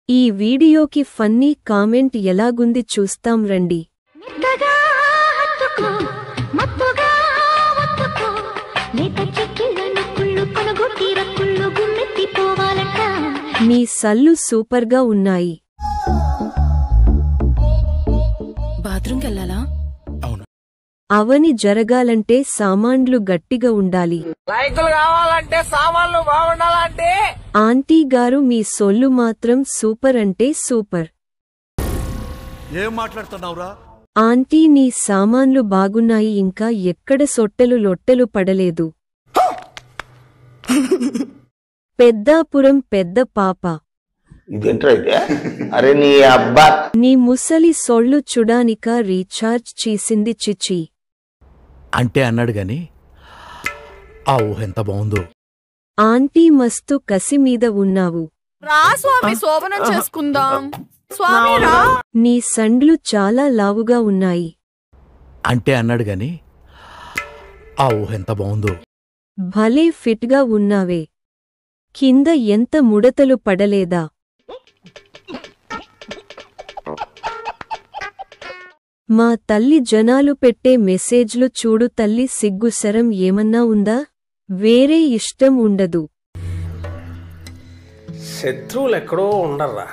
ఈ వీడియోకి funny comment ఎలాగుంది చూస్తాం రండి. మీ సల్లు సూపర్గా ఉన్నాయి. బాత్రూంకి వెళ్ళాలా? అవని జరగాలంటే సామాన్లు గట్టిగా ఉండాలి. లైకులు కావాలంటే సామాన్లు బాగుండాలంటే ఆంటీ గారు మీ సొల్లు మాత్రం సూపర్ అంటే సూపర్. ఏం మాట్లాడుతున్నావురా? ఆంటీ నీ సామాన్లు బాగున్నాయి, ఇంకా ఎక్కడ సొట్టెలు లొట్టెలు పడలేదు. పెద్దాపురం పెద్ద పాప. అరే నీ అబ్బా, నీ ముసలి సొళ్ళు చూడానిక రీఛార్జ్ చేసింది చిచి అంటే అన్నాడు గాని ఆ ఊహ ఎంత బాగుందో. ఆంటీ మస్తు కసి మీద ఉన్నావు. రా స్వామి, శోభనం చేసుకుందాం. స్వామి రా. నీ సండ్లు చాలా లావుగా ఉన్నాయి. అంటే అన్నాడు గాని ఆ ఊహ ఎంత బాగుందో. భలే ఫిట్గా ఉన్నావే, కింద ఎంత ముడతలు పడలేదా? మా తల్లి జనాలు పెట్టే మెసేజ్లు చూడు తల్లి, సిగ్గుసరం ఏమన్నా ఉందా? వేరే ఇష్టం ఉండదు. శత్రువులు ఎక్కడో ఉండర్రా.